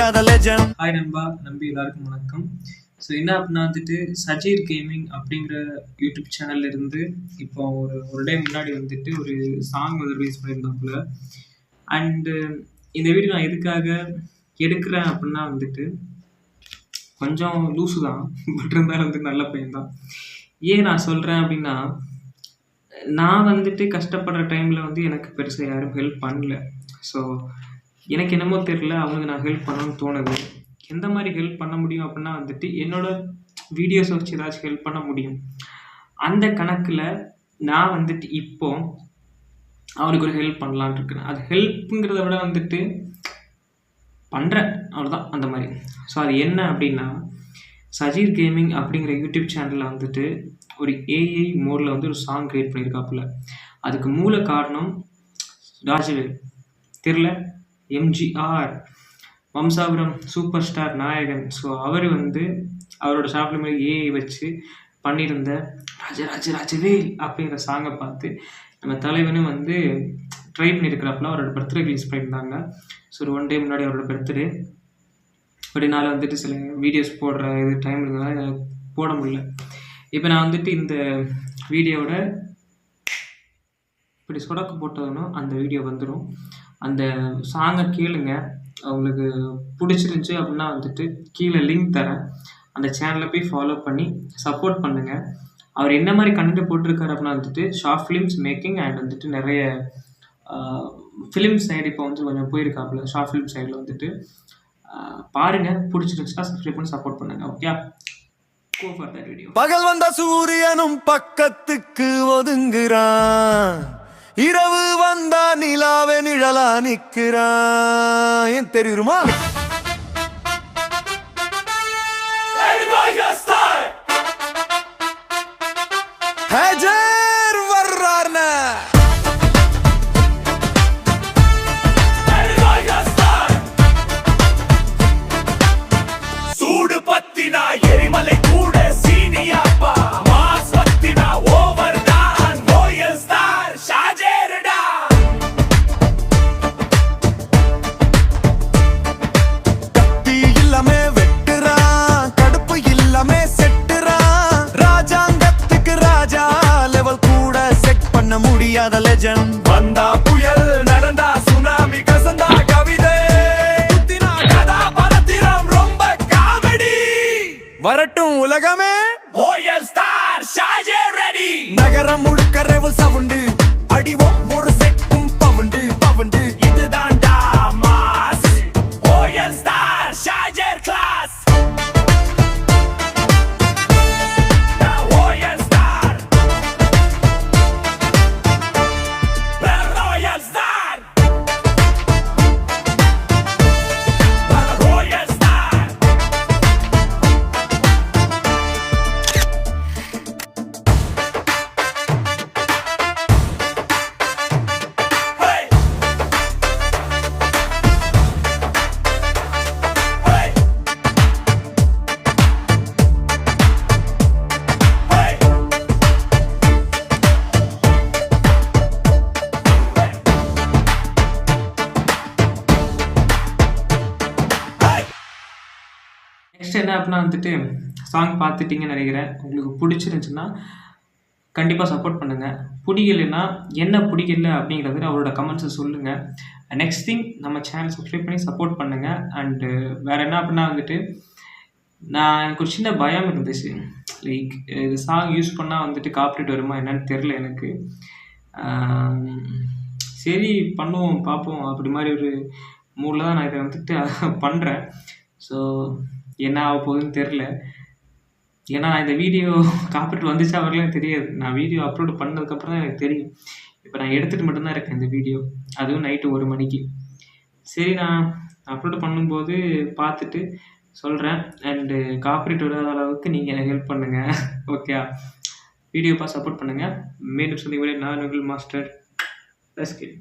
முடியாத legend. Hi நண்பா, நம்பி எல்லாருக்கும் வணக்கம். ஸோ என்ன அப்படின்னா வந்துட்டு சஜீர் கேமிங் அப்படிங்கிற யூடியூப் சேனல்ல இருந்து இப்போ ஒரு டே முன்னாடி வந்துட்டு ஒரு சாங் வந்து ரிலீஸ் பண்ணியிருந்தாப்புல. அண்டு இந்த வீடியோ நான் எதுக்காக எடுக்கிறேன் அப்படின்னா வந்துட்டு கொஞ்சம் லூஸு தான், பட் இருந்தாலும் வந்து நல்ல பையன் தான். ஏன் நான் சொல்கிறேன் அப்படின்னா, நான் வந்துட்டு கஷ்டப்படுற டைமில் வந்து எனக்கு பெருசாக யாரும் ஹெல்ப் பண்ணல. ஸோ எனக்கு என்னமோ தெரியல, அவனுக்கு நான் ஹெல்ப் பண்ணணும்னு தோணுது. எந்த மாதிரி ஹெல்ப் பண்ண முடியும் அப்படின்னா வந்துட்டு என்னோட வீடியோஸை வச்சு ஏதாச்சும் ஹெல்ப் பண்ண முடியும். அந்த கணக்கில் நான் வந்துட்டு இப்போ அவனுக்கு ஒரு ஹெல்ப் பண்ணலான்னு இருக்கிறேன். அது ஹெல்ப்புங்கிறத விட வந்துட்டு பண்ணுறேன், அவ்வளோதான், அந்த மாதிரி. ஸோ அது என்ன அப்படின்னா, சஜீர் கேமிங் அப்படிங்கிற யூடியூப் சேனலில் வந்துட்டு ஒரு ஏஐ மோடில் வந்து ஒரு சாங் க்ரியேட் பண்ணியிருக்காப்புல. அதுக்கு மூல காரணம் ராஜவேல், தெரில, எம்ஜிஆர், வம்சாபுரம் சூப்பர் ஸ்டார் நாயகன். ஸோ அவர் வந்து அவரோட ஷாப்பில் மாதிரி ஏஐ வச்சு பண்ணியிருந்த ராஜவேல் அப்படிங்கிற சாங்கை பார்த்து நம்ம தலைவனும் வந்து ட்ரை பண்ணியிருக்கிறாப்புல. அவரோட பர்த்டே ரிலீஸ் பண்ணியிருந்தாங்க. ஸோ ஒரு 1 டே முன்னாடி அவரோட பர்த்டே. அப்படினால வந்துட்டு சில வீடியோஸ் போடுற இது டைம் இருந்ததுனால போட முடியல. இப்போ நான் வந்துட்டு இந்த வீடியோவோட இப்படி சொடக்கு போட்டதுன்னா அந்த வீடியோ வந்துடும். அந்த சாங்கை கேளுங்க, அவங்களுக்கு பிடிச்சிருந்துச்சி அப்படின்னா வந்துட்டு கீழே லிங்க் தரேன். அந்த சேனலை போய் ஃபாலோ பண்ணி சப்போர்ட் பண்ணுங்கள். அவர் என்ன மாதிரி கண்டென்ட் போட்டிருக்காரு அப்படின்னா வந்துட்டு ஷார்ட் ஃபிலிம்ஸ் மேக்கிங் அண்ட் வந்துட்டு நிறைய ஃபிலிம் சைடு இப்போ வந்து கொஞ்சம் போயிருக்காப்புல. ஷார்ட் ஃபிலிம் சைடில் வந்துட்டு பாருங்கள், பிடிச்சிருந்துச்சுன்னா சப்ஸ்கிரைப் பண்ணி சப்போர்ட் பண்ணுங்கள். Okay, go for that video. பகல் வந்த சூரியனும் பக்கத்துக்கு ஒதுங்குறான், இரவு வந்தா நிலாவே நிழலா நிக்கிறான். ஏன் தெரியுமா? ஹஜர் வர்றார்ன சூடு பத்தினா எரிமலை கூட சீனியாப்பா, மாஸ் பத்தினா ஓவர் தான் ராயல் ஸ்டார் ஷாஜேர்டா. கத்தி இல்லாமே வெட்டுறான், கடுப்பு இல்லாமே செட்டுறான். ராஜாங்கத்துக்கு ராஜா லெவல் கூட செட் பண்ண முடியாத லெஜண்ட். வந்தா புயல், நடந்தா சுனாமி, கசந்தா கவிதை, குத்தினா கதாபாத்திரம் ரொம்ப காமெடி. வரட்டும் உலகமே, ராயல் ஸ்டார் ஷாஜேர் ரெடி. நகரம் முழுக்க ரெவல் சவுண்டு, அடிவோம் ஒரு செட்டும் பவுண்டு பவுண்டு. இதுதான்டா மாஸ், ராயல் ஸ்டார் ஷாஜேர் class. Royal star, royal star, royal star. Hey! Hey! Hey! Hey! Next என்ன அப்படின்னா வந்துட்டு சாங் பார்த்துட்டிங்கன்னு நினைக்கிறேன். உங்களுக்கு பிடிச்சிருந்துச்சுன்னா கண்டிப்பாக சப்போர்ட் பண்ணுங்கள். பிடிக்கலைன்னா என்ன பிடிக்கல அப்படிங்கிறது அவரோட கமெண்ட்ஸை சொல்லுங்கள். நெக்ஸ்ட் திங், நம்ம சேனல் சப்ஸ்கிரைப் பண்ணி சப்போர்ட் பண்ணுங்கள். அண்டு வேறு என்ன அப்படின்னா வந்துட்டு எனக்கு ஒரு சின்ன பயம் இருந்துச்சு. லைக் இது சாங் யூஸ் பண்ணால் வந்துட்டு காப்பிரைட் வருமா என்னன்னு தெரில எனக்கு. சரி பண்ணுவோம், பார்ப்போம், அப்படி மாதிரி ஒரு மூடில் தான் நான் இதை வந்துட்டு பண்ணுறேன். ஸோ என்ன ஆக போகுதுன்னு தெரில. ஏன்னா நான் இந்த வீடியோ காப்பிரைட் வந்துச்சா வரலாம் தெரியாது. நான் வீடியோ அப்லோட் பண்ணதுக்கப்புறம் தான் எனக்கு தெரியும். இப்போ நான் எடுத்துகிட்டு மட்டும்தான் இருக்கேன் இந்த வீடியோ, அதுவும் நைட்டு 1 மணிக்கு. சரி, நான் அப்லோட் பண்ணும்போது பார்த்துட்டு சொல்கிறேன். அண்டு காப்பிரைட் வராத அளவுக்கு நீங்கள் எனக்கு ஹெல்ப் பண்ணுங்கள். ஓகே, வீடியோ பார்த்து சப்போர்ட் பண்ணுங்கள். மீண்டும் சந்திக்கும் நான் உங்கள் மாஸ்டர். Let's get